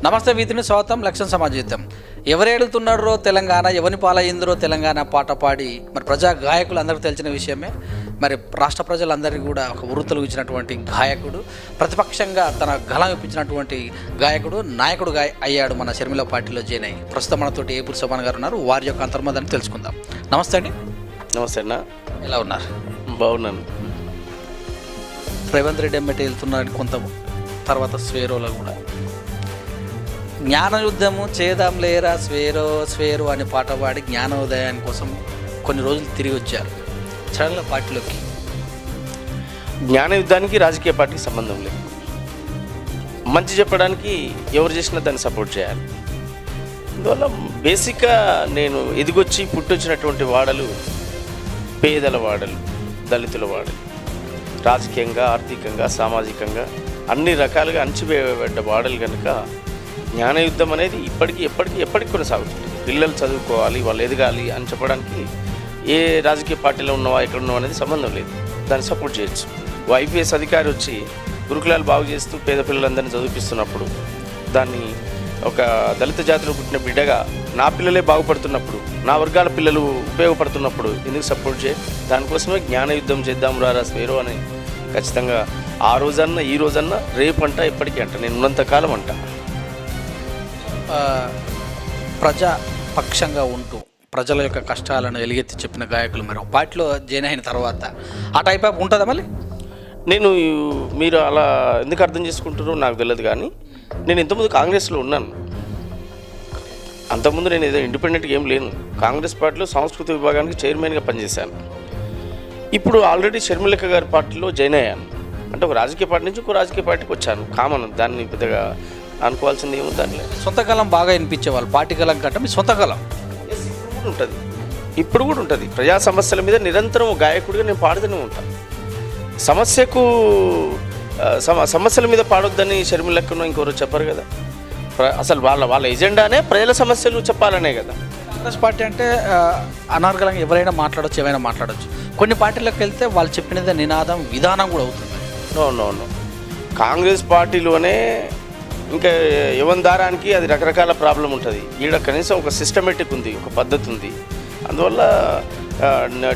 నమస్తే వీధిని స్వాగతం. లక్ష్యం సమాజీతం. ఎవరేడుతున్నారో తెలంగాణ, ఎవరిని పాలయ్యిందో తెలంగాణ పాట పాడి మరి ప్రజా గాయకులు అందరికీ తెలిసిన విషయమే. మరి రాష్ట్ర ప్రజలందరికీ కూడా ఒక వృత్తులు ఇచ్చినటువంటి గాయకుడు, ప్రతిపక్షంగా తన గళం ఇప్పించినటువంటి గాయకుడు, నాయకుడు అయ్యాడు మన షర్మిల పార్టీలో జాయిన్ అయ్యి. ప్రస్తుతం మనతోటి ఏపూరి సోమన్ గారు ఉన్నారు. వారి యొక్క అంతర్మదాన్ని తెలుసుకుందాం. నమస్తే అండి. నమస్తే అన్న. ఎలా ఉన్నారు? బాగున్నాను. రేవంత్ రెడ్డి ఎమ్మెల్యే వెళ్తున్నారని కొంత తర్వాత స్వేరోలో కూడా జ్ఞానయుద్ధము చేద్దాం లేరా స్వేరు అనే పాట పాడి జ్ఞానోదయాని కోసం కొన్ని రోజులు తిరిగి వచ్చారు చరణ పార్టీలోకి. జ్ఞాన యుద్ధానికి రాజకీయ పార్టీకి సంబంధం లేదు. మంచి చెప్పడానికి ఎవరు చేసినా దాన్ని సపోర్ట్ చేయాలి. అందువల్ల బేసిక్గా నేను ఎదిగొచ్చి పుట్టొచ్చినటువంటి వాడలు పేదల వాడలు, దళితుల వాడలు, రాజకీయంగా, ఆర్థికంగా, సామాజికంగా అన్ని రకాలుగా అణచివేయబడ్డ వాడలు కనుక జ్ఞానయుద్ధం అనేది ఎప్పటికీ కొనసాగుతుంది. పిల్లలు చదువుకోవాలి, వాళ్ళు ఎదగాలి అని చెప్పడానికి ఏ రాజకీయ పార్టీలో ఉన్నవా ఎక్కడ ఉన్నావా అనేది సంబంధం లేదు. దాన్ని సపోర్ట్ చేయొచ్చు. ఐపీఎస్ అధికారి వచ్చి గురుకులాలు బాగు చేస్తూ పేద పిల్లలందరినీ చదివిపిస్తున్నప్పుడు, దాన్ని ఒక దళిత జాతిలో పుట్టిన బిడ్డగా నా పిల్లలే బాగుపడుతున్నప్పుడు, నా వర్గాల పిల్లలు ఉపయోగపడుతున్నప్పుడు ఎందుకు సపోర్ట్ చేయ? దానికోసమే జ్ఞానయుద్ధం చేద్దాం రారా స్వేరో అని ఖచ్చితంగా ఆ రోజన్నా ఈ రోజన్నా రేపంట ఎప్పటికీ అంట, నేను ఉన్నంతకాలం అంట. ప్రజాపక్షంగా ఉంటూ ప్రజల యొక్క కష్టాలను ఎలుగెత్తి చెప్పిన గాయకులు మరి పార్టీలో జాయిన్ అయిన తర్వాత ఆ టైప్ ఆఫ్ ఉంటుందా? మళ్ళీ మీరు అలా ఎందుకు అర్థం చేసుకుంటారో నాకు తెలియదు, కానీ నేను ఇంతకుముందు కాంగ్రెస్లో ఉన్నాను. అంతకుముందు నేను ఏదో ఇండిపెండెంట్గా ఏం లేను. కాంగ్రెస్ పార్టీలో సంస్కృతి విభాగానికి చైర్మన్గా పనిచేశాను. ఇప్పుడు ఆల్రెడీ షర్మిలక్క గారి పార్టీలో జాయిన్ అయ్యాను. అంటే ఒక రాజకీయ పార్టీ నుంచి ఒక రాజకీయ పార్టీకి వచ్చాను. కామన్, దాన్ని పెద్దగా అనుకోవాల్సింది ఏమో దాని లేదు. సొంత కలం బాగా వినిపించేవాళ్ళు, పార్టీ కలం కంటే మీ సొంత కలం ఇప్పుడు కూడా ఉంటుంది. ప్రజా సమస్యల మీద నిరంతరం గాయకుడిగా నేను పాడుతూనే ఉంటాను. సమస్యల మీద పాడొద్దని షర్మిలక్కను ఇంకొకరు చెప్పరు కదా. అసలు వాళ్ళ ఎజెండానే ప్రజల సమస్యలు చెప్పాలనే కదా. కాంగ్రెస్ పార్టీ అంటే అనార్గలంగా ఎవరైనా మాట్లాడవచ్చు, ఏమైనా మాట్లాడవచ్చు. కొన్ని పార్టీలకు వెళ్తే వాళ్ళు చెప్పినది నినాదం, విధానం కూడా అవుతుంది. నో కాంగ్రెస్ పార్టీలోనే ఇంకా యువన దారానికి అది రకరకాల ప్రాబ్లం ఉంటుంది. ఈడ కనీసం ఒక సిస్టమేటిక్ ఉంది, ఒక పద్ధతి ఉంది. అందువల్ల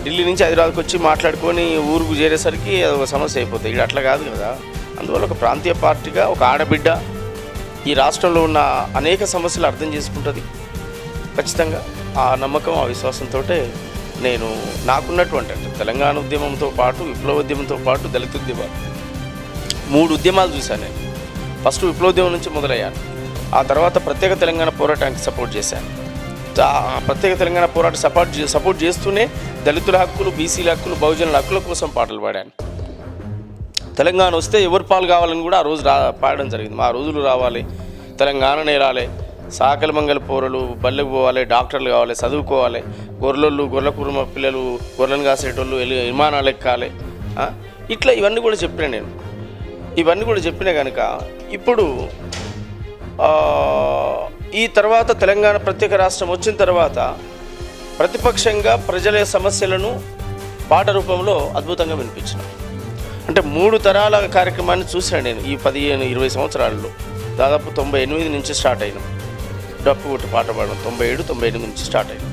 ఢిల్లీ నుంచి హైదరాబాద్కి వచ్చి మాట్లాడుకొని ఊరుకు చేరేసరికి అది ఒక సమస్య అయిపోతుంది. ఈడ అట్లా కాదు కదా. అందువల్ల ఒక ప్రాంతీయ పార్టీగా ఒక ఆడబిడ్డ ఈ రాష్ట్రంలో ఉన్న అనేక సమస్యలు అర్థం చేసుకుంటుంది. ఖచ్చితంగా ఆ నమ్మకం, ఆ విశ్వాసంతో నేను నాకున్నటువంటి అంటే తెలంగాణ ఉద్యమంతో పాటు, విప్లవోద్యమంతో పాటు దళిత ఉద్యమాలు 3 ఉద్యమాలు చూశాను నేను. ఫస్ట్ విప్లవోద్యమం నుంచి మొదలయ్యాను. ఆ తర్వాత ప్రత్యేక తెలంగాణ పోరాటానికి సపోర్ట్ చేశాను. ఆ ప్రత్యేక తెలంగాణ పోరాటం సపోర్ట్ చేస్తూనే దళితుల హక్కులు, బీసీల హక్కులు, బహుజనుల హక్కుల కోసం పాటలు పాడాను. తెలంగాణ వస్తే ఎవరు పాలు కావాలని కూడా ఆ రోజు పాడడం జరిగింది. మా రోజులు రావాలి, తెలంగాణ నేరాలి, సాకలి మంగళ పౌరులు బల్లెకు పోవాలి, డాక్టర్లు కావాలి, చదువుకోవాలి, గొర్రెల కుర్మ పిల్లలు గొర్రెలను కాసేటోళ్ళు విమానాలు ఎక్కాలి. ఇట్లా ఇవన్నీ కూడా చెప్పిన నేను. ఇవన్నీ కూడా చెప్పినా కనుక ఇప్పుడు ఈ తర్వాత తెలంగాణ ప్రత్యేక రాష్ట్రం వచ్చిన తర్వాత ప్రతిపక్షంగా ప్రజల సమస్యలను పాట రూపంలో అద్భుతంగా వినిపించిన. అంటే 3 తరాల కార్యక్రమాన్ని చూశాను నేను ఈ 15-20 సంవత్సరాలలో. దాదాపు 98 నుంచి స్టార్ట్ అయినాం. డప్పు కొట్టి పాట పాడడం 97-98 నుంచి స్టార్ట్ అయినాం.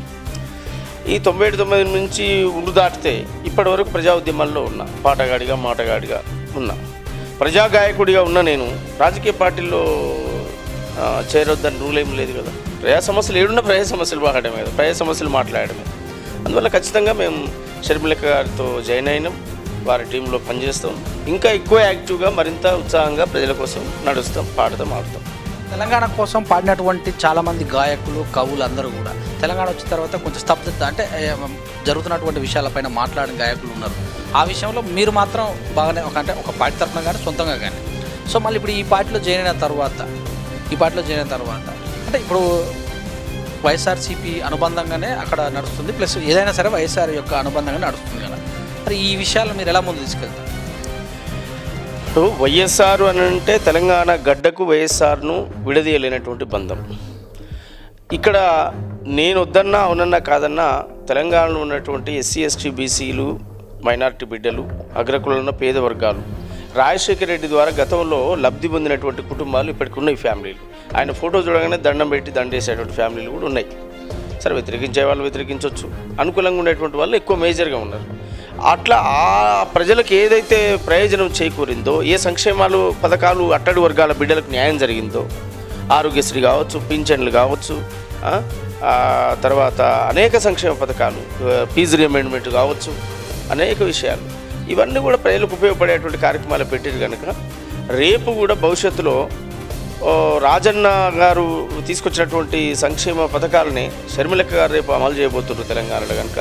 ఈ 97-99 నుంచి ఉరు దాటితే ఇప్పటి వరకు ప్రజా ఉద్యమాల్లో ఉన్నా, పాటగాడిగా మాటగాడిగా ఉన్నా, ప్రజా గాయకుడిగా ఉన్న నేను రాజకీయ పార్టీల్లో చేరొద్దని రూల్ ఏం లేదు కదా. ప్రజా సమస్యలు ఏడున్నా ప్రజా సమస్యలు పాడడమే కదా, ప్రజా సమస్యలు మాట్లాడడమే. అందువల్ల ఖచ్చితంగా మేము షర్మిలక్క గారితో జాయిన్ అయినాం. వారి టీంలో పనిచేస్తాం. ఇంకా ఎక్కువ యాక్టివ్గా, మరింత ఉత్సాహంగా ప్రజల కోసం నడుస్తాం, పాడతాం, ఆడుతాం. తెలంగాణ కోసం పాడినటువంటి చాలామంది గాయకులు, కవులు అందరూ కూడా తెలంగాణ వచ్చిన తర్వాత కొంచెం స్తబ్దత అంటే జరుగుతున్నటువంటి విషయాలపైన మాట్లాడిన గాయకులు ఉన్నారు. ఆ విషయంలో మీరు మాత్రం బాగానే ఒక పార్టీ తరఫున కానీ సొంతంగా కానీ. సో మళ్ళీ ఇప్పుడు ఈ పార్టీలో జాయిన్ అయిన తర్వాత అంటే ఇప్పుడు వైఎస్ఆర్సీపీ అనుబంధంగానే అక్కడ నడుస్తుంది, ప్లస్ ఏదైనా సరే వైఎస్ఆర్ యొక్క అనుబంధంగా నడుస్తుంది కదా. మరి ఈ విషయాలను మీరు ఎలా ముందు తీసుకెళ్తారు? ఇప్పుడు వైఎస్ఆర్ అని అంటే తెలంగాణ గడ్డకు వైఎస్ఆర్ను విడదీయలేనటువంటి బంధం. ఇక్కడ నేను వద్దన్నా అవునన్నా కాదన్నా తెలంగాణలో ఉన్నటువంటి ఎస్సీ ఎస్టీ బీసీలు, మైనారిటీ బిడ్డలు, అగ్రకులంలో పేద వర్గాలు రాజశేఖర రెడ్డి ద్వారా గతంలో లబ్ధి పొందినటువంటి కుటుంబాలు ఇప్పటికి ఉన్నాయి ఫ్యామిలీలు. ఆయన ఫోటో చూడగానే దండం పెట్టి దండేసేటువంటి ఫ్యామిలీలు కూడా ఉన్నాయి. సరే, వ్యతిరేకించే వాళ్ళు వ్యతిరేకించవచ్చు, అనుకూలంగా ఉండేటువంటి వాళ్ళు ఎక్కువ మేజర్గా ఉన్నారు. అట్లా ఆ ప్రజలకు ఏదైతే ప్రయోజనం చేకూరిందో, ఏ సంక్షేమాలు పథకాలు అట్టడి వర్గాల బిడ్డలకు న్యాయం జరిగిందో, ఆరోగ్యశ్రీ కావచ్చు, పింఛన్లు కావచ్చు, తర్వాత అనేక సంక్షేమ పథకాలు, ఫీజు రిమెండ్మెంట్ కావచ్చు, అనేక విషయాలు, ఇవన్నీ కూడా ప్రజలకు ఉపయోగపడేటువంటి కార్యక్రమాలు పెట్టారు కనుక రేపు కూడా భవిష్యత్తులో రాజన్న గారు తీసుకొచ్చినటువంటి సంక్షేమ పథకాలని షర్మిలక్క గారు రేపు అమలు చేయబోతున్నారు తెలంగాణలో. కనుక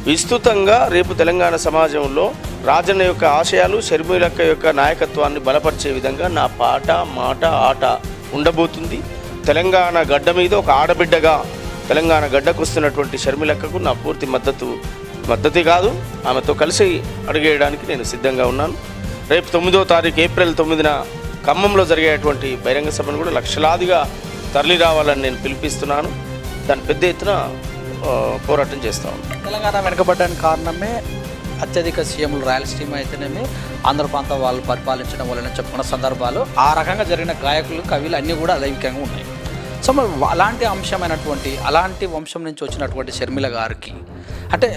విస్తృతంగా రేపు తెలంగాణ సమాజంలో రాజన్న యొక్క ఆశయాలు, షర్మిలక్క యొక్క నాయకత్వాన్ని బలపరిచే విధంగా నా పాట, మాట, ఆట ఉండబోతుంది. తెలంగాణ గడ్డ మీద ఒక ఆడబిడ్డగా తెలంగాణ గడ్డకు వస్తున్నటువంటి షర్మిలక్కకు నా పూర్తి మద్దతే కాదు, ఆమెతో కలిసి అడుగేయడానికి నేను సిద్ధంగా ఉన్నాను. రేపు 9వ తారీఖు ఏప్రిల్ 9న ఖమ్మంలో జరిగేటువంటి బహిరంగ సభను కూడా లక్షలాదిగా తరలి రావాలని నేను పిలిపిస్తున్నాను. దాని పెద్ద ఎత్తున పోరాటం చేస్తా ఉన్నాను. తెలంగాణ వెనుకబడ్డానికి కారణమే అత్యధిక సీఎంలు రాయలసీమ అయితేనేమి ఆంధ్ర ప్రాంత వాళ్ళు పరిపాలించడం వలన చెప్పుకున్న సందర్భాలు, ఆ రకంగా జరిగిన గాయకులు, కవులు అన్నీ కూడా అలైవికంగా ఉన్నాయి. సో మరి అలాంటి అంశమైనటువంటి అలాంటి వంశం నుంచి వచ్చినటువంటి షర్మిల గారికి అంటే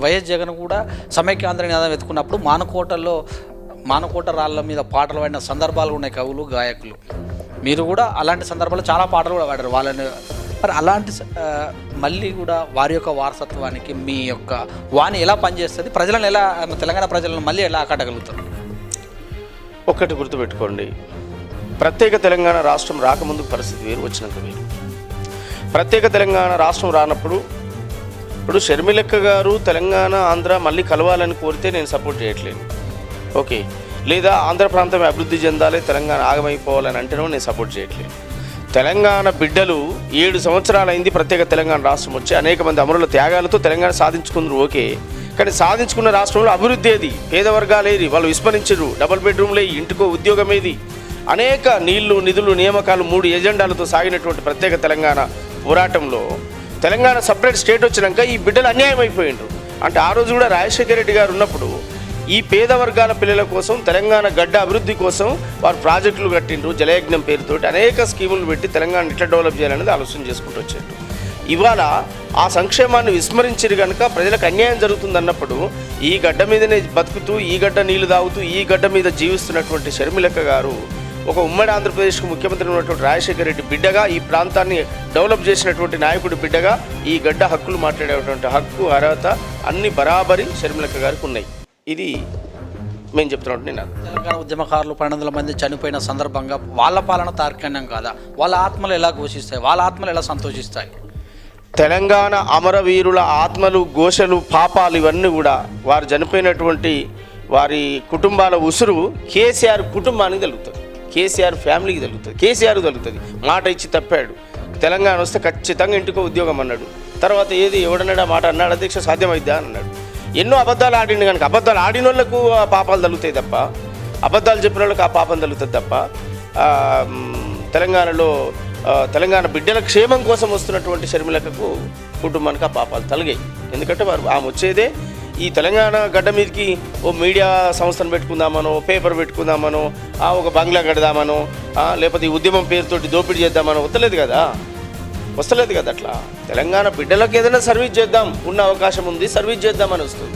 వైఎస్ జగన్ కూడా సమైక్యాంధ్ర నినాదం ఎత్తుకున్నప్పుడు మానకోట రాళ్ళ మీద పాటలు పాడిన సందర్భాలు ఉన్నాయి, కవులు, గాయకులు. మీరు కూడా అలాంటి సందర్భాల్లో చాలా పాటలు కూడా పాడారు వాళ్ళని. మరి అలాంటి మళ్ళీ కూడా వారి యొక్క వారసత్వానికి మీ యొక్క వాణి ఎలా పనిచేస్తుంది, ప్రజలను ఎలా, తెలంగాణ ప్రజలను మళ్ళీ ఎలా ఆకట్టగలుగుతారు? ఒక్కటి గుర్తుపెట్టుకోండి, ప్రత్యేక తెలంగాణ రాష్ట్రం రాకముందు పరిస్థితి వేరు, వచ్చినంత వేరు. ప్రత్యేక తెలంగాణ రాష్ట్రం రానప్పుడు ఇప్పుడు షర్మిలక్క గారు తెలంగాణ, ఆంధ్ర మళ్ళీ కలవాలని కోరితే నేను సపోర్ట్ చేయట్లేదు, ఓకే. లేదా ఆంధ్ర ప్రాంతం అభివృద్ధి చెందాలి, తెలంగాణ ఆగమైపోవాలని అంటేనో నేను సపోర్ట్ చేయట్లేదు. తెలంగాణ బిడ్డలు 7 సంవత్సరాలైంది ప్రత్యేక తెలంగాణ రాష్ట్రం వచ్చి, అనేక మంది అమరుల త్యాగాలతో తెలంగాణ సాధించుకుందరు, ఓకే. కానీ సాధించుకున్న రాష్ట్రంలో అభివృద్ధి ఏది, పేద వర్గాలు ఏది, వాళ్ళు విస్మరించరు. డబుల్ బెడ్రూమ్లే, ఇంటికో ఉద్యోగం ఏది, అనేక నీళ్లు, నిధులు, నియామకాలు, 3 ఎజెండాలతో సాగినటువంటి ప్రత్యేక తెలంగాణ పోరాటంలో తెలంగాణ సపరేట్ స్టేట్ వచ్చినాక ఈ బిడ్డలు అన్యాయం అయిపోయిండ్రు. అంటే ఆ రోజు కూడా రాజశేఖర రెడ్డి గారు ఉన్నప్పుడు ఈ పేద వర్గాల పిల్లల కోసం, తెలంగాణ గడ్డ అభివృద్ధి కోసం వారు ప్రాజెక్టులు కట్టిండ్రు, జలయజ్ఞం పేరుతోటి అనేక స్కీములు పెట్టి తెలంగాణ ఎట్లా డెవలప్ చేయాలనేది ఆలోచన చేసుకుంటూ వచ్చారు. ఇవాళ ఆ సంక్షేమాన్ని విస్మరించారు కనుక ప్రజలకు అన్యాయం జరుగుతుందన్నప్పుడు ఈ గడ్డ మీదనే బతుకుతూ, ఈ గడ్డ నీళ్లు తాగుతూ, ఈ గడ్డ మీద జీవిస్తున్నటువంటి షర్మిలక్క గారు ఒక ఉమ్మడి ఆంధ్రప్రదేశ్కు ముఖ్యమంత్రి ఉన్నటువంటి రాజశేఖర రెడ్డి బిడ్డగా, ఈ ప్రాంతాన్ని డెవలప్ చేసినటువంటి నాయకుడి బిడ్డగా ఈ గడ్డ హక్కులు మాట్లాడేటువంటి హక్కు, అర్హత అన్ని బరాబరి షర్మిలక్క గారికి ఉన్నాయి. ఇది మేము చెప్తున్నట్టు నేను. తెలంగాణ ఉద్యమకారులు 1200 మంది చనిపోయిన సందర్భంగా వాళ్ళ పాలన తార్కాణ్యం కాదా? వాళ్ళ ఆత్మలు ఎలా ఘోషిస్తాయి, వాళ్ళ ఆత్మలు ఎలా సంతోషిస్తాయి? తెలంగాణ అమరవీరుల ఆత్మలు, ఘోషలు, పాపాలు ఇవన్నీ కూడా వారు చనిపోయినటువంటి వారి కుటుంబాల ఉసురు కేసీఆర్ కుటుంబానికి తగులుతుంది, కేసీఆర్ ఫ్యామిలీకి తగులుతుంది, కేసీఆర్ తగులుతుంది. మాట ఇచ్చి తప్పాడు, తెలంగాణ వస్తే ఖచ్చితంగా ఇంటికో ఉద్యోగం అన్నాడు. తర్వాత ఏది ఎవడన్నాడు ఆ మాట అన్నాడు, అధ్యక్ష సాధ్యమైద్దా అన్నాడు. ఎన్నో అబద్ధాలు ఆడిండు కనుక అబద్ధాలు ఆడిన వాళ్ళకు ఆ పాపాలు తగులుతాయి తప్ప, అబద్ధాలు చెప్పిన వాళ్ళకి ఆ పాపం తగులుతుంది తప్ప, తెలంగాణలో తెలంగాణ బిడ్డల క్షేమం కోసం వస్తున్నటువంటి షర్మిలక్కకు కుటుంబానికి ఆ పాపాలు తలిగాయి. ఎందుకంటే వారు ఆమె వచ్చేదే ఈ తెలంగాణ గడ్డ మీదకి ఓ మీడియా సంస్థను పెట్టుకుందామనో, పేపర్ పెట్టుకుందామనో, ఒక బంగ్లా కడదామనో, లేకపోతే ఈ ఉద్యమం పేరుతోటి దోపిడీ చేద్దామనో వస్తలేదు కదా. అట్లా తెలంగాణ బిడ్డలకు ఏదైనా సర్వీస్ చేద్దాం, ఉన్న అవకాశం ఉంది, సర్వీస్ చేద్దామని వస్తుంది.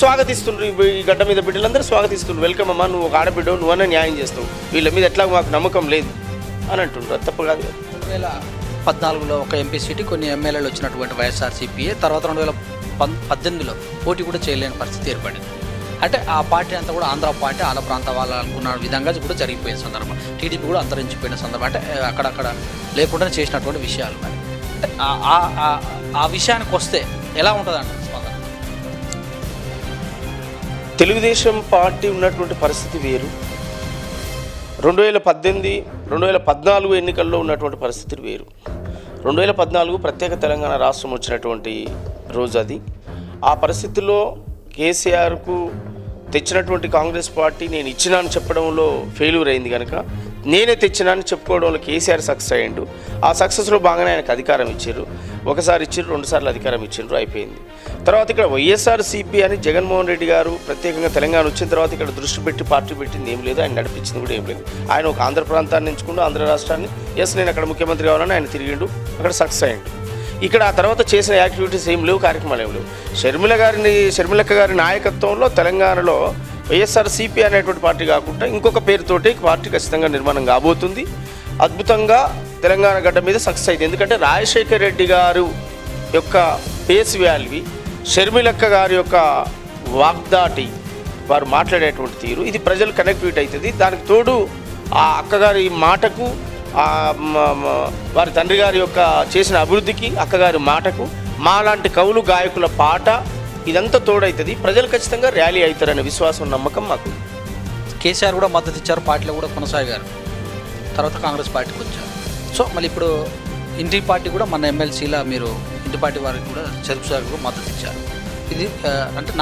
స్వాగతిస్తుండ్రు, ఈ గడ్డ మీద బిడ్డలందరూ స్వాగతిస్తుండ్రు. వెల్కమ్ అమ్మా, నువ్వు ఒక ఆడబిడ్డ, నువ్వన్నా న్యాయం చేస్తావు, వీళ్ళ మీద ఎట్లా మాకు నమ్మకం లేదు అని అంటుండ్రు. అది తప్పు కాదు. 2014లో ఒక ఎంపీ సీటు, కొన్ని ఎమ్మెల్యేలు వచ్చినటువంటి వైఎస్ఆర్సీపీఏ తర్వాత 2018లో పోటీ కూడా చేయలేని పరిస్థితి ఏర్పడింది. అంటే ఆ పార్టీ అంతా కూడా ఆంధ్ర పార్టీ, ఆల ప్రాంత వాళ్ళు అనుకున్న విధంగా కూడా జరిగిపోయిన సందర్భం, టీడీపీ కూడా అంతరించిపోయిన సందర్భం, అంటే అక్కడక్కడ లేకుండా చేసినటువంటి విషయాలు. మరి ఆ విషయానికి వస్తే ఎలా ఉంటుంది అంటే స్పందన? తెలుగుదేశం పార్టీ ఉన్నటువంటి పరిస్థితి వేరు, 2018, 2014 ఎన్నికల్లో ఉన్నటువంటి పరిస్థితులు వేరు. 2014 ప్రత్యేక తెలంగాణ రాష్ట్రం వచ్చినటువంటి రోజు అది. ఆ పరిస్థితుల్లో కేసీఆర్కు తెచ్చినటువంటి కాంగ్రెస్ పార్టీ నేను ఇచ్చినాను చెప్పడంలో ఫెయిల్యూర్ అయింది కనుక నేనే తెచ్చినానని చెప్పుకోవడంలో కేసీఆర్ సక్సెస్ అయ్యిండు. ఆ సక్సెస్లో భాగంగానే ఆయనకు అధికారం ఇచ్చారు. ఒకసారి ఇచ్చారు, 2 సార్లు అధికారం ఇచ్చిండ్రు, అయిపోయింది. తర్వాత ఇక్కడ వైఎస్ఆర్సీపీ అని జగన్మోహన్ రెడ్డి గారు ప్రత్యేకంగా తెలంగాణ వచ్చిన తర్వాత ఇక్కడ దృష్టి పెట్టి పార్టీ పెట్టింది ఏం లేదు, ఆయన నడిపించింది కూడా ఏం లేదు. ఆయన ఒక ఆంధ్ర ప్రాంతాన్ని ఎంచుకుంటూ ఆంధ్ర రాష్ట్రాన్ని నేను అక్కడ ముఖ్యమంత్రి కావాలని ఆయన తిరిగిండు, అక్కడ సక్సెస్ అయ్యిండు. ఇక్కడ ఆ తర్వాత చేసిన యాక్టివిటీస్ ఏం లేవు, కార్యక్రమాలు ఏం లేవు. షర్మిలక్క గారి నాయకత్వంలో తెలంగాణలో వైఎస్ఆర్సీపీ అనేటువంటి పార్టీ కాకుండా ఇంకొక పేరుతోటి పార్టీ ఖచ్చితంగా నిర్మాణం కాబోతుంది. అద్భుతంగా తెలంగాణ గడ్డ మీద సక్సెస్ అయింది. ఎందుకంటే రాజశేఖర రెడ్డి గారు యొక్క ఫేస్ వాల్యూ, షర్మిలక్క గారి యొక్క వాగ్దాటి, వారు మాట్లాడేటువంటి తీరు, ఇది ప్రజలు కనెక్టివిటీ అవుతుంది. దానికి తోడు ఆ అక్కగారి మాటకు, వారి తండ్రి గారి యొక్క చేసిన అభివృద్ధికి, అక్కగారి మాటకు, మాలాంటి కవులు గాయకుల పాట, ఇదంతా తోడవుతుంది. ప్రజలు ఖచ్చితంగా ర్యాలీ అవుతారనే విశ్వాసం, నమ్మకం మాకు. కేసీఆర్ కూడా మద్దతు ఇచ్చారు, పార్టీలో కూడా కొనసాగారు, తర్వాత కాంగ్రెస్ పార్టీకి వచ్చారు. సో మళ్ళీ ఇప్పుడు ఇంటి పార్టీ కూడా మన ఎమ్మెల్సీలా మీరు ఇంటి పార్టీ వారికి కూడా చెరుకు సాగు కూడా మద్దతు ఇచ్చారు. ఇది అంటే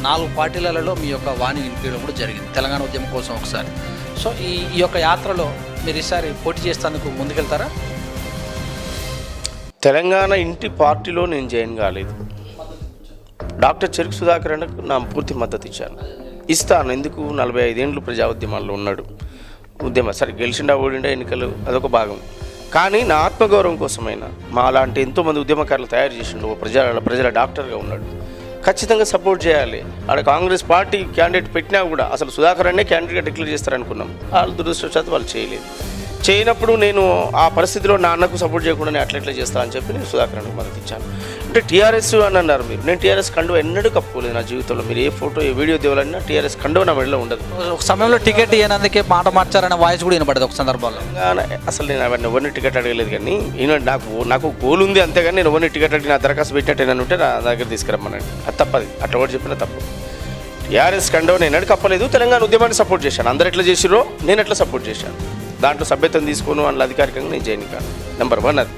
నాలుగు పార్టీలలో మీ యొక్క వాణి వినిపించడం కూడా జరిగింది తెలంగాణ ఉద్యమం కోసం ఒకసారి. సో ఈ యొక్క యాత్రలో మీరు ఈసారి పోటీ చేసేందుకు ముందుకెళ్తారా? తెలంగాణ ఇంటి పార్టీలో నేను జాయిన్ కాలేదు. డాక్టర్ చెరుకు సుధాకర్ అన్నకు నా పూర్తి మద్దతు ఇస్తాను. ఎందుకు, 45 ఏళ్ళు ప్రజా ఉద్యమాల్లో ఉన్నాడు. సరే గెలిచిండా ఓడిండా ఎన్నికలు అదొక భాగం. కానీ నా ఆత్మగౌరవం కోసమైనా మా అలాంటి ఎంతోమంది ఉద్యమకారులు తయారు చేసిండు, ప్రజల డాక్టర్గా ఉన్నాడు, ఖచ్చితంగా సపోర్ట్ చేయాలి. ఆడ కాంగ్రెస్ పార్టీ క్యాండిడేట్ పెట్టినా కూడా అసలు సుధాకర్ అన్నే క్యాండిడేట్గా డిక్లేర్ చేస్తారనుకున్నాం. వాళ్ళు దురదృష్టవశాత్తు వాళ్ళు చేయనప్పుడు నేను ఆ పరిస్థితిలో నా అన్నకు సపోర్ట్ చేయకుండా నేను అట్లా చేస్తాను అని చెప్పి నేను సుధాకర్ అన్నకు మద్దతు ఇచ్చాను. అంటే టీఆర్ఎస్ అని అన్నారు మీరు, నేను టీఆర్ఎస్ కండువ ఎన్నడూ కప్పుకోలేదు నా జీవితంలో. మీరు ఏ ఫోటో ఏ వీడియో దేవాలన్నా టీఆర్ఎస్ కండువ నా మెడలో ఉండదు. ఒక సమయంలో టికెట్ ఇవ్వనందుకే మాట మార్చారనే వాయిస్ కూడా వినపడదు ఒక సందర్భంలో. అసలు నేను అవన్నీ ఎవరిని టికెట్ అడగలేదు. కానీ నాకు గోల్ ఉంది, అంతేగాని నేను ఎవరిని టికెట్ అడిగి నా దరఖాస్తు పెట్టినట్టు ఏమైనా ఉంటే నా దగ్గర తీసుకురమ్మనండి. అది తప్పది, అట్లా కూడా చెప్పిన తప్పు. టీఆర్ఎస్ కండువ నేను ఎన్నడూ కప్పలేదు. తెలంగాణ ఉద్యమాన్ని సపోర్ట్ చేశాను. అందరు ఎట్లా చేసిరో నేను ఎట్లా సపోర్ట్ చేశాను. దాంట్లో సభ్యత్వం తీసుకోను అందులో అధికారికంగా నేను చేయను కాను. నెంబర్ 1 అది.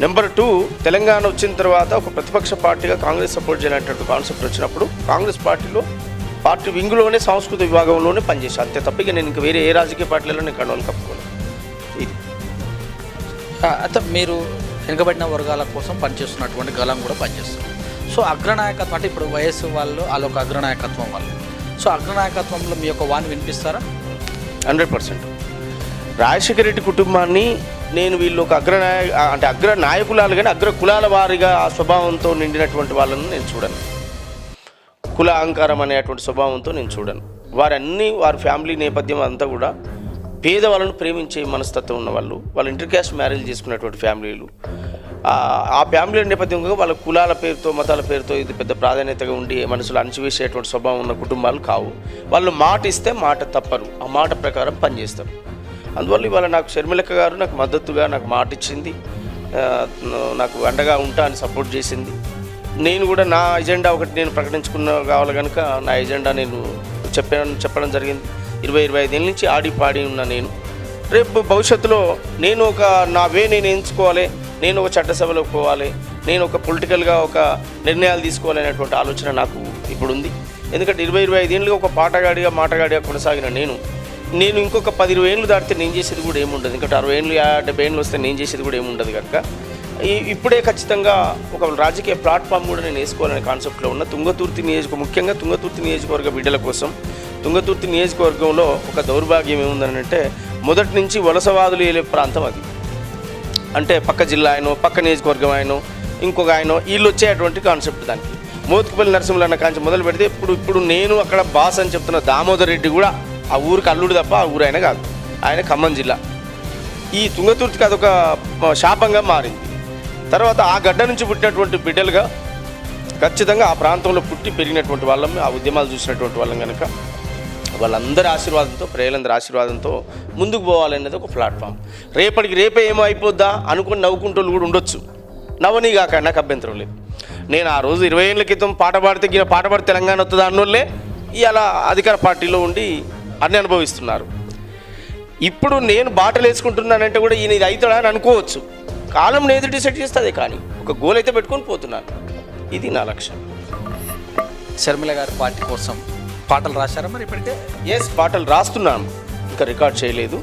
నెంబర్ 2, తెలంగాణ వచ్చిన తర్వాత ఒక ప్రతిపక్ష పార్టీగా కాంగ్రెస్ సపోర్ట్ చేయాలంటే కాన్సెప్ట్ వచ్చినప్పుడు కాంగ్రెస్ పార్టీ వింగ్లోనే సాంస్కృతిక విభాగంలోనే పనిచేశాను. అంతే తప్పిక నేను ఇంకా వేరే ఏ రాజకీయ పార్టీలలో నేను కండోలు కప్పుకోను. ఇది అయితే మీరు వెనుకబడిన వర్గాల కోసం పనిచేస్తున్నటువంటి గలం కూడా పనిచేస్తున్నారు. సో అగ్రనాయకత్వం అంటే ఇప్పుడు వయస్సు వాళ్ళు వాళ్ళొక అగ్రనాయకత్వం వాళ్ళు. సో అగ్రనాయకత్వంలో మీ యొక్క వాణి వినిపిస్తారా? 100%. రాజశేఖర రెడ్డి కుటుంబాన్ని నేను వీళ్ళు ఒక అగ్ర నాయకులాలు కానీ అగ్ర కులాల వారిగా ఆ స్వభావంతో నిండినటువంటి వాళ్ళను నేను చూడను. కుల అహంకారం అనేటువంటి స్వభావంతో నేను చూడను. వారి ఫ్యామిలీ నేపథ్యం అంతా కూడా పేదవాళ్ళను ప్రేమించే మనస్తత్వం ఉన్నవాళ్ళు, వాళ్ళు ఇంటర్ క్యాస్ట్ మ్యారేజ్ చేసుకున్నటువంటి ఫ్యామిలీలు. ఆ ఫ్యామిలీ నేపథ్యంగా వాళ్ళ కులాల పేరుతో మతాల పేరుతో ఇది పెద్ద ప్రాధాన్యతగా ఉండి మనసులో అణచివేసేటువంటి స్వభావం ఉన్న కుటుంబాలు కావు. వాళ్ళు మాట ఇస్తే మాట తప్పరు, ఆ మాట ప్రకారం పనిచేస్తారు. అందువల్ల ఇవాళ నాకు షర్మిలక్క గారు నాకు మద్దతుగా నాకు మాట ఇచ్చింది, నాకు అండగా ఉంటా అని సపోర్ట్ చేసింది. నేను కూడా నా ఎజెండా ఒకటి నేను ప్రకటించుకున్న కావాలి కనుక నా ఎజెండా నేను చెప్పడం జరిగింది. 20-25 ఏళ్ళ నుంచి ఆడి పాడి ఉన్న నేను రేపు భవిష్యత్తులో నేను నేను ఎంచుకోవాలి, నేను ఒక చట్టసభలోకి పోవాలి, నేను ఒక పొలిటికల్గా ఒక నిర్ణయాలు తీసుకోవాలి అనేటువంటి ఆలోచన నాకు ఇప్పుడు ఉంది. ఎందుకంటే 20-25 ఏళ్ళుగా ఒక మాటగాడిగా కొనసాగిన నేను ఇంకొక 10-20 ఏళ్ళు దాటితే నేను చేసేది కూడా ఏముండదు. ఇంకా 60 ఏళ్ళు 70 ఏళ్ళు వస్తే నేను చేసేది కూడా ఏముండదు కనుక ఇప్పుడే ఖచ్చితంగా ఒక రాజకీయ ప్లాట్ఫామ్ కూడా నేను వేసుకోవాలనే కాన్సెప్ట్లో ఉన్న ముఖ్యంగా తుంగతుర్తి నియోజకవర్గ బిడ్డల కోసం. తుంగతుర్తి నియోజకవర్గంలో ఒక దౌర్భాగ్యం ఏముందనంటే మొదటి నుంచి వలసవాదులు వెళ్ళే ప్రాంతం అది. అంటే పక్క జిల్లా ఆయనో పక్క నియోజకవర్గం ఆయనో ఇంకొక ఆయనో వీళ్ళు వచ్చేటువంటి కాన్సెప్ట్. దానికి మోత్కుపల్లి నరసింహులు అన్న కాంచి మొదలు పెడితే ఇప్పుడు నేను అక్కడ బాస్ అని చెప్తున్న దామోదర్ రెడ్డి కూడా ఆ ఊరికి అల్లుడు తప్ప ఆ ఊరు ఆయన కాదు, ఆయన ఖమ్మం జిల్లా. ఈ తుంగతుర్తికి అదొక శాపంగా మారింది. తర్వాత ఆ గడ్డ నుంచి పుట్టినటువంటి బిడ్డలుగా ఖచ్చితంగా ఆ ప్రాంతంలో పుట్టి పెరిగినటువంటి వాళ్ళం, ఆ ఉద్యమాలు చూసినటువంటి వాళ్ళం కనుక వాళ్ళందరి ఆశీర్వాదంతో ప్రజలందరి ఆశీర్వాదంతో ముందుకు పోవాలనేది ఒక ప్లాట్ఫామ్. రేపే ఏమో అయిపోద్దా అనుకుని నవ్వుకుంటూ కూడా ఉండొచ్చు, నవ్వనీగాక నాకు అభ్యంతరం లేదు. నేను ఆ రోజు 20 ఏళ్ళ క్రితం పాట పాడి తెలంగాణ వస్తుందా అన్నోళ్ళే ఇలా అధికార పార్టీలో ఉండి అన్ని అనుభవిస్తున్నారు. ఇప్పుడు నేను బాటలు వేసుకుంటున్నానంటే కూడా ఈయన ఇది అవుతాడా అని అనుకోవచ్చు. కాలం ఏది డిసైడ్ చేస్తుంది, కానీ ఒక గోల్ అయితే పెట్టుకొని పోతున్నాను. ఇది నా లక్ష్యం. షర్మిల గారి పార్టీ కోసం పాటలు రాశారా మరి ఇప్పటికే? పాటలు రాస్తున్నాను. ఇంకా రికార్డ్ చేయలేదు,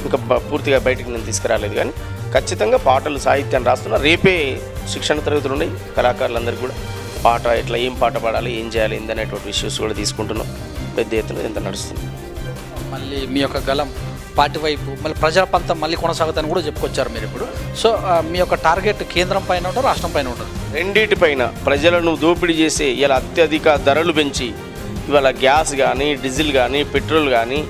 ఇంకా పూర్తిగా బయటికి నేను తీసుకురాలేదు. కానీ ఖచ్చితంగా పాటలు సాహిత్యాన్ని రాస్తున్నా. రేపే శిక్షణ తరగతులు ఉన్నాయి కళాకారులందరికీ కూడా. పాట ఎట్లా, ఏం పాట పాడాలి, ఏం చేయాలి ఏందనేటువంటి ఇష్యూస్ కూడా తీసుకుంటున్నాం. పెద్ద ఎత్తున ఎంత నడుస్తుంది. మళ్ళీ మీ యొక్క గలం పార్టీ వైపు మళ్ళీ ప్రజల పంతం మళ్ళీ కొనసాగుతాయని కూడా చెప్పుకొచ్చారు మీరు ఇప్పుడు. సో మీ యొక్క టార్గెట్ కేంద్రం పైన ఉంటుంది, రాష్ట్రం పైన ఉంటుంది? రెండింటిపైన ప్రజలను దోపిడీ చేసే ఇలా అత్యధిక ధరలు పెంచి ఇవాళ గ్యాస్ కానీ, డీజిల్ కానీ, పెట్రోల్ కానీ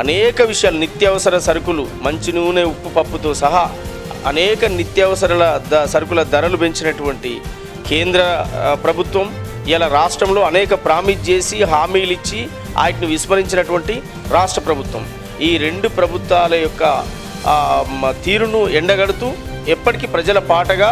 అనేక విషయాలు, నిత్యావసర సరుకులు, మంచి నూనె, ఉప్పు, పప్పుతో సహా అనేక నిత్యావసరాల సరుకుల ధరలు పెంచినటువంటి కేంద్ర ప్రభుత్వం ఇలా రాష్ట్రంలో అనేక ప్రామిస్ చేసి హామీలు ఇచ్చి వాటిని విస్మరించినటువంటి రాష్ట్ర ప్రభుత్వం. ఈ రెండు ప్రభుత్వాల యొక్క తీరును ఎండగడుతూ ఎప్పటికీ ప్రజల పాటగా,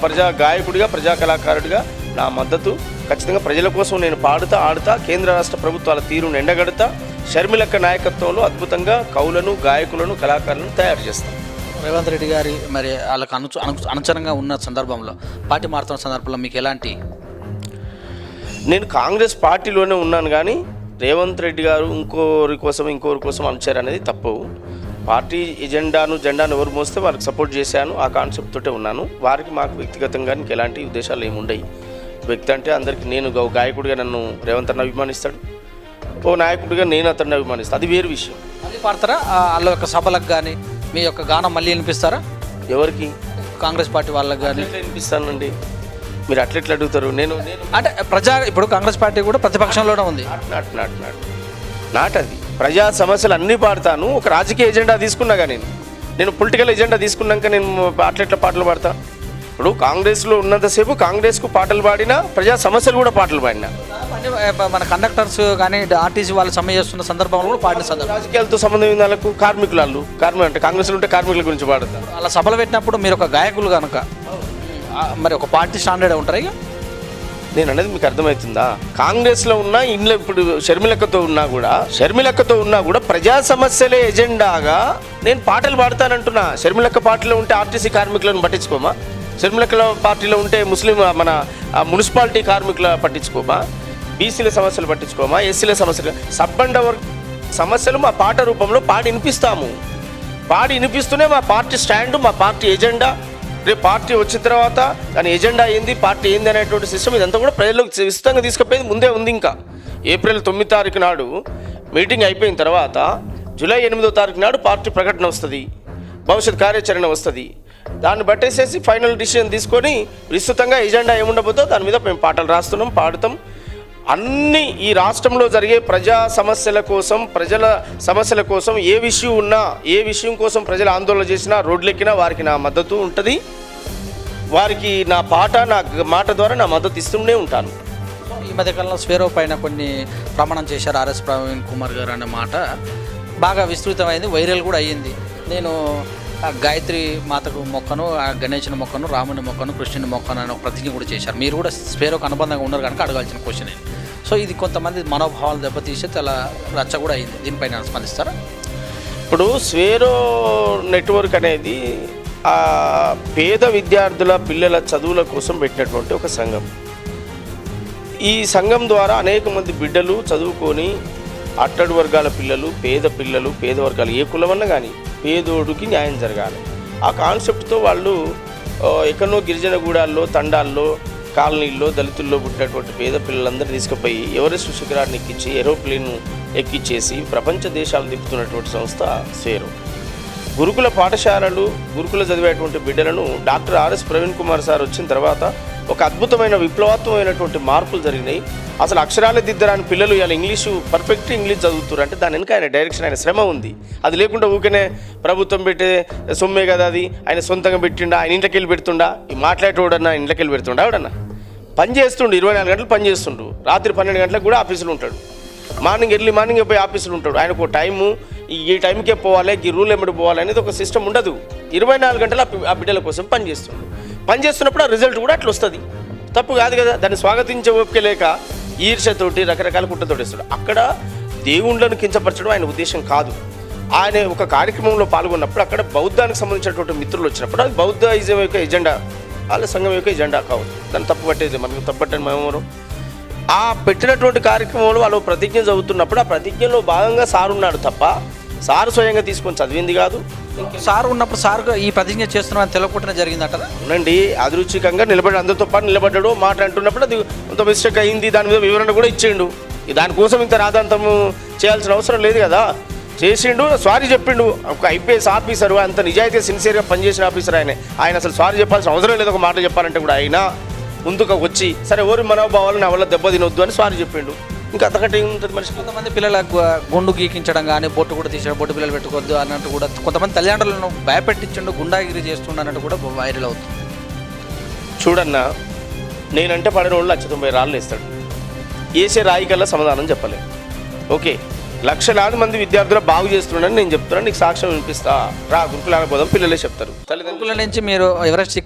ప్రజా గాయకుడిగా, ప్రజా కళాకారుడిగా నా మద్దతు. ఖచ్చితంగా ప్రజల కోసం నేను పాడుతా, ఆడుతా. కేంద్ర రాష్ట్ర ప్రభుత్వాల తీరును ఎండగడుతా. షర్మిలక్క నాయకత్వంలో అద్భుతంగా కవులను, గాయకులను, కళాకారులను తయారు చేస్తాను. రేవంత్ రెడ్డి గారి మరి వాళ్ళకు అనుచరంగా ఉన్న సందర్భంలో, పార్టీ మారుతున్న సందర్భంలో మీకు ఎలాంటి? నేను కాంగ్రెస్ పార్టీలోనే ఉన్నాను, కానీ రేవంత్ రెడ్డి గారు ఇంకోరి కోసం అనుచారు అనేది తప్పు. పార్టీ జెండాను ఎవరు మోస్తే వాళ్ళకి సపోర్ట్ చేశాను. ఆ కాన్సెప్ట్ తోటే ఉన్నాను. వారికి మాకు వ్యక్తిగతంగా నీకు ఎలాంటి ఉద్దేశాలు ఏముండయి. వ్యక్తి అంటే అందరికీ, నేను గాయకుడిగా నన్ను రేవంత్ అన్న అభిమానిస్తాడు, ఓ నాయకుడిగా నేను అతన్ని అభిమానిస్తాను. అది వేరు విషయం. మళ్ళీ పాడతారా వాళ్ళ యొక్క సభలకు కానీ? మీ యొక్క గానం మళ్ళీ వినిపిస్తారా? ఎవరికి? కాంగ్రెస్ పార్టీ వాళ్ళకి కానీ వినిపిస్తానండి. మీరు అట్లెట్లా అడుగుతారు? నేను అంటే ఇప్పుడు కాంగ్రెస్ పార్టీ కూడా ప్రతిపక్షంలోనే ఉంది. నాట్ అది ప్రజా సమస్యలు అన్నీ పాడతాను. ఒక రాజకీయ ఎజెండా తీసుకున్నాగా నేను పొలిటికల్ ఎజెండా తీసుకున్నాక నేను అట్లెట్లా పాటలు పాడతా? ఇప్పుడు కాంగ్రెస్లో ఉన్నంతసేపు కాంగ్రెస్కు పాటలు పాడినా, ప్రజా సమస్యలు కూడా పాటలు పాడినా. మన కండక్టర్స్ కానీ ఆర్టీసీ వాళ్ళు సమ్మె చేస్తున్న సందర్భంలో కూడా పాడిన సందర్భం. రాజకీయాలతో సంబంధం ఉన్న వాళ్ళకు, కార్మికులు అంటే కాంగ్రెస్లో ఉంటే కార్మికుల గురించి పాడతారు. అలా సభలు పెట్టినప్పుడు మీరు ఒక గాయకులు కనుక మరి ఒక పార్టీ స్టాండర్డ్ ఉంటారు. ఇక నేను అనేది మీకు అర్థమవుతుందా? కాంగ్రెస్లో ఉన్న ఇంట్లో ఇప్పుడు షర్మిలక్కతో ఉన్నా కూడా ప్రజా సమస్యలే ఎజెండాగా నేను పాటలు పాడతానంటున్నా. షర్మిలక్క పార్టీలో ఉంటే ఆర్టీసీ కార్మికులను పట్టించుకోమా? షర్మిలక్క పార్టీలో ఉంటే ముస్లిం మన మున్సిపాలిటీ కార్మికుల పట్టించుకోమా? బీసీల సమస్యలు పట్టించుకోమా? ఎస్సీల సమస్యలు, సబ్బండ సమస్యలు మా పాట రూపంలో పాడి వినిపిస్తూనే మా పార్టీ స్టాండు, మా పార్టీ ఎజెండా, రేపు పార్టీ వచ్చిన తర్వాత దాని ఎజెండా ఏంది, పార్టీ ఏంది అనేటువంటి సిస్టమ్ ఇదంతా కూడా ప్రజలకు విస్తృతంగా తీసుకుపోయేది ముందే ఉంది. ఇంకా ఏప్రిల్ 9 తారీఖు నాడు మీటింగ్ అయిపోయిన తర్వాత జూలై 8వ తారీఖు నాడు పార్టీ ప్రకటన వస్తుంది, భవిష్యత్ కార్యాచరణ వస్తుంది. దాన్ని బట్టేసేసి ఫైనల్ డిసిషన్ తీసుకొని విస్తృతంగా ఎజెండా ఏముండబోతో దాని మీద మేము పాటలు రాస్తున్నాం, పాడుతాం. అన్నీ ఈ రాష్ట్రంలో జరిగే ప్రజా సమస్యల కోసం, ప్రజల సమస్యల కోసం ఏ విషయం ఉన్నా, ఏ విషయం కోసం ప్రజలు ఆందోళన చేసినా, రోడ్లెక్కినా వారికి నా మద్దతు ఉంటుంది. వారికి నా మాట ద్వారా నా మద్దతు ఇస్తూనే ఉంటాను. ఈ మధ్యకాలంలో స్వేరో పైన కొన్ని ప్రమాణం చేశారు ఆర్ఎస్ ప్రవీణ్ కుమార్ గారు అనే మాట బాగా విస్తృతమైంది, వైరల్ కూడా అయ్యింది. నేను గాయత్రి మాతకు మొక్కను, గణేష్ని మొక్కను, రాముని మొక్కను, కృష్ణుని మొక్కను అని ఒక ప్రతిజ్ఞ కూడా చేశారు. మీరు కూడా స్వేరోకు అనుబంధంగా ఉన్నారు కనుక అడగాల్సిన క్వశ్చన్ ఇది. సో ఇది కొంతమంది మనోభావాలు దెబ్బతీసి చాలా రచ్చ కూడా అయింది. దీనిపైన స్పందిస్తారా? ఇప్పుడు స్వేరో నెట్వర్క్ అనేది పేద విద్యార్థుల పిల్లల చదువుల కోసం పెట్టినటువంటి ఒక సంఘం. ఈ సంఘం ద్వారా అనేక మంది బిడ్డలు చదువుకొని అట్టడు వర్గాల పిల్లలు, పేద వర్గాలు, ఏ కులమన్నా కానీ పేదోడికి న్యాయం జరగాలి. ఆ కాన్సెప్ట్తో వాళ్ళు ఎక్కడో గిరిజన గూడాల్లో, తండాల్లో, కాలనీల్లో, దళితుల్లో పుట్టినటువంటి పేద పిల్లలందరూ తీసుకుపోయి ఎవరెస్ట్ శిఖరాన్ని ఎక్కించి, ఏరోప్లేన్ ఎక్కించేసి ప్రపంచ దేశాలు తిప్పుతున్నటువంటి సంస్థ స్వేరో. గురుకుల పాఠశాలలు, గురుకుల చదివేటువంటి బిడ్డలను doctor RS Praveen Kumar sir వచ్చిన తర్వాత ఒక అద్భుతమైన విప్లవాత్మకమైనటువంటి మార్పులు జరిగినాయి. అసలు అక్షరాలు దిద్దరాని పిల్లలు ఇలా పర్ఫెక్ట్ ఇంగ్లీష్ చదువుతారు అంటే దాని వెనుక ఆయన డైరెక్షన్, ఆయన శ్రమ ఉంది. అది లేకుండా ఊరికనే ప్రభుత్వం పెట్టే సొమ్మే కదా అది, ఆయన సొంతంగా పెట్టిండా, ఆయన ఇంట్లోకి వెళ్ళి పెడుతుండా, ఈ మాట్లాడేటోడన్నా ఇంట్లోకి వెళ్ళి పెడుతుండా, ఆవిడన్నా పని చేస్తుండు, 24 గంటలు పని చేస్తుండు, రాత్రి 12 గంటలకు కూడా ఆఫీసులో ఉంటాడు, ఎర్లీ మార్నింగ్ పోయి ఆఫీసులో ఉంటాడు. ఆయనకు టైము, ఈ టైంకే పోవాలి, ఈ రూల్ ఎమ్మడి పోవాలి అనేది ఒక సిస్టమ్ ఉండదు. 24 గంటలు ఆ బిడ్డల కోసం పనిచేస్తున్నప్పుడు ఆ రిజల్ట్ కూడా అట్లా వస్తుంది. తప్పు కాదు కదా. దాన్ని స్వాగతించే ఓపిక లేక ఈర్ష్యతోటి రకరకాల కుట్రతోటి ఇస్తాడు. అక్కడ దేవుళ్ళను కించపరచడం ఆయన ఉద్దేశం కాదు. ఆయన ఒక కార్యక్రమంలో పాల్గొన్నప్పుడు అక్కడ బౌద్ధానికి సంబంధించినటువంటి మిత్రులు వచ్చినప్పుడు అది బౌద్ధిజం యొక్క ఎజెండా, వాళ్ళ సంఘం యొక్క ఎజెండా కావచ్చు. దాన్ని తప్పు పట్టేది మనకు తప్పట్టని మేము ఆ పెట్టినటువంటి కార్యక్రమంలో వాళ్ళు ప్రతిజ్ఞ చదువుతున్నప్పుడు ఆ ప్రతిజ్ఞలో భాగంగా సార్ ఉన్నాడు తప్ప సారు స్వయంగా తీసుకొని చదివింది కాదు. సార్ ఉన్నప్పుడు సార్ ఈ ప్రతిజ్ఞ చేస్తున్నామని తెలియకుండా జరిగిందంటారా? అవునండి, అదృచ్ఛికంగా నిలబడి అందరితో పాటు నిలబడ్డాడు, మాట అంటున్నప్పుడు అది కొంత మిస్టేక్ అయింది, దాని మీద వివరణ కూడా ఇచ్చిండు. దానికోసం ఇంత రాదంతము చేయాల్సిన అవసరం లేదు కదా. చేసిండు, సారీ చెప్పిండు. ఒక ఐపీఎస్ ఆఫీసరు, అంత నిజాయితీ సిన్సియర్గా పనిచేసిన ఆఫీసర్ ఆయన అసలు సారీ చెప్పాల్సిన అవసరం లేదు. ఒక మాట చెప్పాలంటే కూడా ఆయన ముందుకు వచ్చి సరే ఎవరి మనోభావాలను వల్ల దెబ్బ తినొద్దు అని సారీ చెప్పిండు. ఇంకా అంతకంటే ఏముంటుంది మనిషి? కొంతమంది పిల్లలకు గుండు గీకించడం కానీ బొట్టు కూడా తీసడం, బొట్టు పిల్లలు పెట్టుకోవద్దు అన్నట్టు కూడా కొంతమంది తల్లిదండ్రులను భయపెట్టించండు, గుండాగిరి చేస్తుండ అన్నట్టు కూడా వైరల్ అవుతుంది. చూడన్నా, నేనంటే పడిన వాళ్ళు 190 రాళ్ళు వేస్తాడు, వేసే రాయి కల్లా సమాధానం చెప్పలేదు. ఓకే, లక్షలాది మంది విద్యార్థులు బాగు చేస్తున్నాడని నేను చెప్తున్నాను, నీకు సాక్ష్యం వినిపిస్తా, రా గురుకులాల పోదాం, పిల్లలే చెప్తారు. గురుకుల నుంచి మీరు ఎవరెస్ట్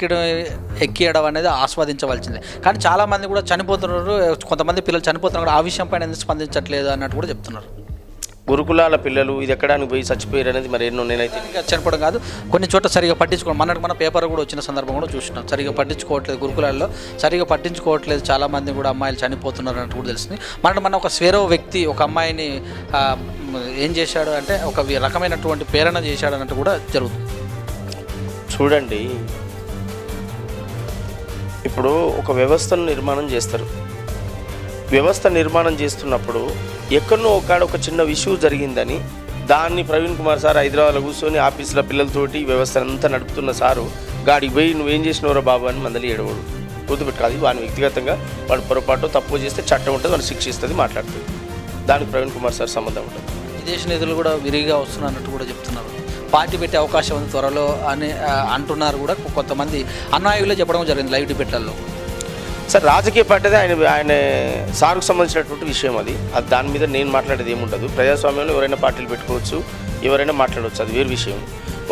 ఎక్కియడం అనేది ఆస్వాదించవలసిందే. కానీ చాలామంది కూడా చనిపోతున్నారు, కొంతమంది పిల్లలు చనిపోతున్నారు, ఆ విషయం పైన ఎందుకు స్పందించట్లేదు అన్నట్టు కూడా చెప్తున్నారు. గురుకులాల పిల్లలు ఇది ఎక్కడానికి పోయి చచ్చిపోయారు అనేది మరి ఎన్నో నేనైతే చనిపోవడం కాదు, కొన్ని చోట్ల సరిగా పట్టించుకోవడం. మన పేపర్ కూడా వచ్చిన సందర్భం కూడా చూసినాం. సరిగా పట్టించుకోవట్లేదు, గురుకులాల్లో సరిగా పట్టించుకోవట్లేదు, చాలామంది కూడా అమ్మాయిలు చనిపోతున్నారు అన్నట్టు కూడా తెలిసింది. మన ఒక స్వేరో వ్యక్తి ఒక అమ్మాయిని ఏం చేశాడు అంటే ఒక రకమైనటువంటి ప్రేరణ చేశాడు అన్నట్టు కూడా జరుగుతుంది. చూడండి, ఇప్పుడు ఒక వ్యవస్థను నిర్మాణం చేస్తారు. వ్యవస్థ నిర్మాణం చేస్తున్నప్పుడు ఎక్కడో ఒక చిన్న ఇష్యూ జరిగిందని దాన్ని ప్రవీణ్ కుమార్ సార్ హైదరాబాద్లో కూర్చొని ఆఫీసులో పిల్లలతోటి వ్యవస్థను అంతా నడుపుతున్న సారు గాడికి పోయి నువ్వేం చేసినవరా బాబు అని మందలి ఏడవడు. గుర్తుపెట్టుకోవాలి, వాడిని వ్యక్తిగతంగా వాడు పొరపాటు తప్పు చేస్తే చట్టం ఉంటుంది, వాడిని శిక్షిస్తుంది, మాట్లాడుతుంది. దానికి ప్రవీణ్ కుమార్ సార్ సంబంధం ఉంటుంది. విదేశ నిధులు కూడా విరిగా వస్తున్నట్టు కూడా చెప్తున్నారు. పార్టీ పెట్టే అవకాశం ఉంది త్వరలో అని అంటున్నారు కూడా కొంతమంది అన్యాయులే చెప్పడం జరిగింది లైవ్ డిబేట్లలో. సార్, రాజకీయ పార్టీ ఆయన సార్కు సంబంధించినటువంటి విషయం అది దాని మీద నేను మాట్లాడేది ఏముండదు. ప్రజాస్వామ్యంలో ఎవరైనా పార్టీలు పెట్టుకోవచ్చు, ఎవరైనా మాట్లాడవచ్చు, అది వేరు విషయం.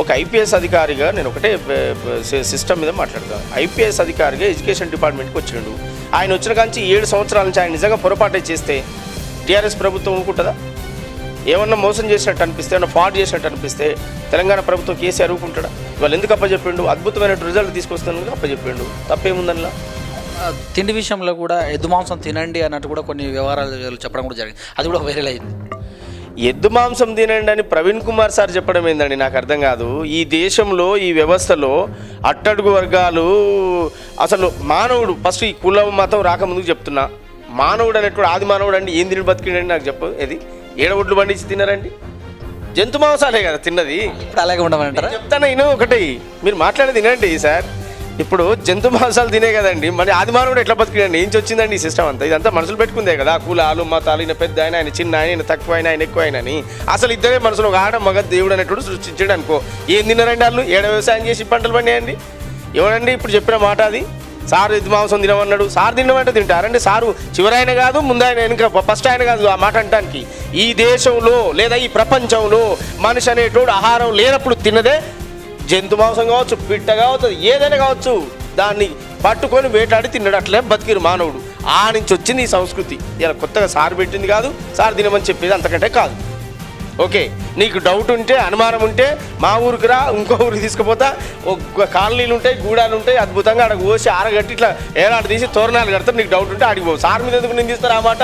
ఒక ఐపీఎస్ అధికారిగా నేను ఒకటే సిస్టమ్ మీద మాట్లాడతాను. ఐపీఎస్ అధికారిగా ఎడ్యుకేషన్ డిపార్ట్మెంట్కి వచ్చిండు. ఆయన వచ్చిన కాంచి 7 సంవత్సరాల నుంచి ఆయన నిజంగా పొరపాటు చేస్తే టీఆర్ఎస్ ప్రభుత్వం ఊరుకుంటుందా? ఏమన్నా మోసం చేసినట్టు అనిపిస్తే, ఏమన్నా ఫ్రాడ్ చేసినట్టు అనిపిస్తే తెలంగాణ ప్రభుత్వం కేసీఆర్ ఊరుకుంటాడా? వాళ్ళు ఎందుకు అప్పచెప్పిండు? అద్భుతమైన రిజల్ట్ తీసుకొస్తాను అప్పచెప్పిండు, తప్పేముందనిలా. తిండి విషయంలో కూడా ఎద్దు మాంసం తినండి అన్నట్టు కూడా కొన్ని వ్యవహారాలు చెప్పడం కూడా జరిగింది, అది కూడా వైరల్ అయింది. ఎద్దు మాంసం తినండి అని ప్రవీణ్ కుమార్ సార్ చెప్పడం ఏందండి నాకు అర్థం కాదు. ఈ దేశంలో ఈ వ్యవస్థలో అట్టడుగు వర్గాలు అసలు మానవుడు ఫస్ట్ ఈ కులం మతం రాకముందుకు చెప్తున్నా, మానవుడు అనేటువంటి ఆది మానవుడు అండి ఏం తిని బతికిండండి నాకు చెప్పు. ఏది ఏడవడ్లు పండించి తిన్నారండి? జంతు మాంసాలే కదా తిన్నది. ఇప్పుడు అలాగే ఉండమంటారా? చెప్తాను నేను ఒకటి, మీరు మాట్లాడి తినండి సార్. ఇప్పుడు జంతు మాంసాలు తినే కదండి, మరి ఆది మానవుడు ఎట్లా బతికినండి? ఏం వచ్చిందండి ఈ సిస్టమ్ అంతా? ఇదంతా మనుషులు పెట్టుకుందే కదా, కులాలు మతాలు, ఈయన పెద్ద ఆయన, ఆయన చిన్న ఆయన తక్కువ అయినా ఆయన ఎక్కువ అయినా అని. అసలు ఇద్దరే మనుషులు, ఒక ఆడ మగ దేవుడు అనేటువంటి సృష్టించాడు అనుకో. ఏం తిన్నారండి వాళ్ళు? ఏడ వ్యవసాయం చేసి పంటలు పండియండి. ఎవరండి ఇప్పుడు చెప్పిన మాట అది? సారు ఎద్దు మాంసం తినమన్నాడు. సారు తినమంటే తింటారండి? సారు చివరాయన కాదు, ముందాయన వెనుక ఫస్ట్ ఆయన కాదు ఆ మాట అంటానికి. ఈ దేశంలో లేదా ఈ ప్రపంచంలో మనిషి అనేటోడు ఆహారం లేనప్పుడు తిన్నదే జంతు మాంసం కావచ్చు, పిట్ట కావచ్చు, ఏదైనా కావచ్చు, దాన్ని పట్టుకొని వేటాడి తిన్నాడు. అట్లే బతికిరు మానవుడు. ఆ నుంచి వచ్చింది ఈ సంస్కృతి. ఇలా కొత్తగా సారు పెట్టింది కాదు, సారు తినమని చెప్పేది అంతకంటే కాదు. ఓకే, నీకు డౌట్ ఉంటే అనుమానం ఉంటే మా ఊరికి రా, ఇంకో ఊరికి తీసుకుపోతా. ఒక కాలనీలు ఉంటాయి, గూడాలు ఉంటాయి, అద్భుతంగా అక్కడ కోసి ఆరగట్టి ఇట్లా ఏడాడు తీసి తోరణాలు కడతారు. నీకు డౌట్ ఉంటే అడిగిపో. సార్ మీద ఎందుకు నేను తీస్తారు ఆ మాట?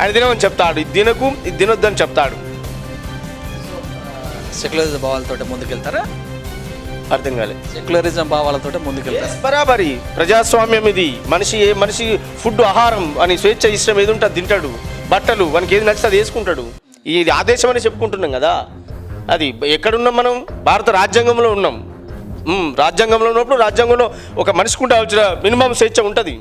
ఆయన తినమని చెప్తాడు, ఇది తినకు ఇది తినొద్దని చెప్తాడు. సెక్యులరిజం భావాలతో ముందుకెళ్తారా? అర్థం కాలేదు. సెక్యులరిజం భావాలతో ముందుకెళ్తారు. బరాబరి ప్రజాస్వామ్యం ఇది. మనిషి ఫుడ్ ఆహారం అని స్వేచ్ఛ ఇష్టం ఏది ఉంటే అది తింటాడు. బట్టలు మనకి ఏది నచ్చితే అది వేసుకుంటాడు. ఇది ఆదేశం అని చెప్పుకుంటున్నాం కదా. అది ఎక్కడున్నాం మనం? భారత రాజ్యాంగంలో ఉన్నాం. రాజ్యాంగంలో ఉన్నప్పుడు రాజ్యాంగంలో ఒక మనిషికి ఉండాల్సిన మినిమం స్వేచ్ఛ ఉంటుంది.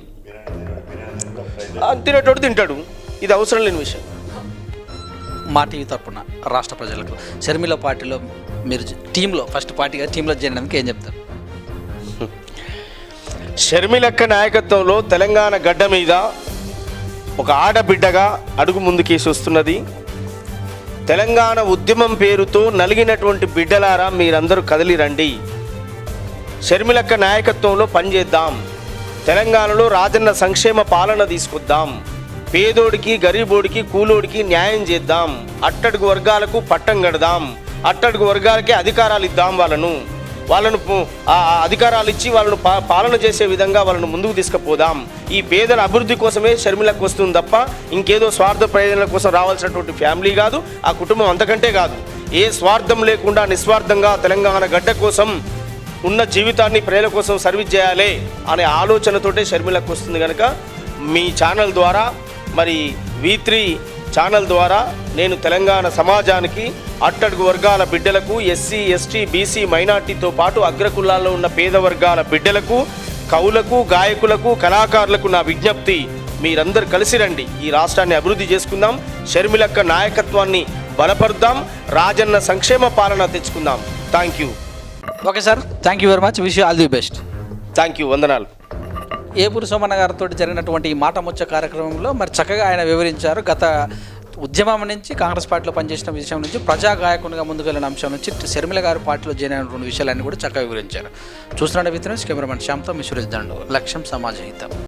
తినేటోడు తింటాడు. ఇది అవసరం లేని విషయం. మా టీవీ తరపున రాష్ట్ర ప్రజలకు షర్మిల పార్టీలో మీరు టీంలో ఫస్ట్ పార్టీగా టీంలో చేరడానికి ఏం చెప్తారు? షర్మిలక్క నాయకత్వంలో తెలంగాణ గడ్డ మీద ఒక ఆడబిడ్డగా అడుగు ముందుకేసి వస్తున్నది. తెలంగాణ ఉద్యమం పేరుతో నలిగినటువంటి బిడ్డలారా మీరందరూ కదిలి రండి. షర్మిలక్క నాయకత్వంలో పనిచేద్దాం. తెలంగాణలో రాజన్న సంక్షేమ పాలన తీసుకొద్దాం. పేదోడికి గరీబోడికి కూలోడికి న్యాయం చేద్దాం. అట్టడుగు వర్గాలకు పట్టం కడదాం. అట్టడుగు వర్గాలకి అధికారాలు ఇద్దాం. వాళ్ళను అధికారాలు ఇచ్చి వాళ్ళను పాలన చేసే విధంగా వాళ్ళను ముందుకు తీసుకుపోదాం. ఈ పేదల అభివృద్ధి కోసమే షర్మిలకు వస్తుంది తప్ప ఇంకేదో స్వార్థ ప్రయోజనాల కోసం రావాల్సినటువంటి ఫ్యామిలీ కాదు, ఆ కుటుంబం అంతకంటే కాదు. ఏ స్వార్థం లేకుండా నిస్వార్థంగా తెలంగాణ గడ్డ కోసం ఉన్న జీవితాన్ని ప్రజల కోసం సర్వీస్ చేయాలి అనే ఆలోచనతోటే షర్మిలకు వస్తుంది కనుక మీ ఛానల్ ద్వారా మరి V3 ఛానల్ ద్వారా నేను తెలంగాణ సమాజానికి అట్టడుగు వర్గాల బిడ్డలకు ఎస్సీ ఎస్టీ బీసీ మైనార్టీతో పాటు అగ్రకులాల్లో ఉన్న పేద వర్గాల బిడ్డలకు కవులకు గాయకులకు కళాకారులకు నా విజ్ఞప్తి, మీరందరూ కలిసి రండి, ఈ రాష్ట్రాన్ని అభివృద్ధి చేసుకుందాం, షర్మిలక్క నాయకత్వాన్ని బలపరుద్దాం, రాజన్న సంక్షేమ పాలన తెచ్చుకుందాం. Thank you. Okay sir, thank you very much, wish you all the best. Thank you, వందనాలు. ఏపూరి సోమన్న గారితో జరిగినటువంటి ఈ మాట ముచ్చ కార్యక్రమంలో మరి చక్కగా ఆయన వివరించారు. గత ఉద్యమం నుంచి కాంగ్రెస్ పార్టీలో పనిచేసిన విషయం నుంచి ప్రజా గాయకునిగా ముందుకెళ్ళిన అంశం నుంచి షర్మిల గారి పార్టీలో చేరిన విషయాలన్నీ కూడా చక్కగా వివరించారు. చూస్తున్నాడు విత్ న్యూస్ కెమెరామెన్ శ్యామ్తో మీ సురేష్ దండు. లక్ష్యం సమాజ హితం.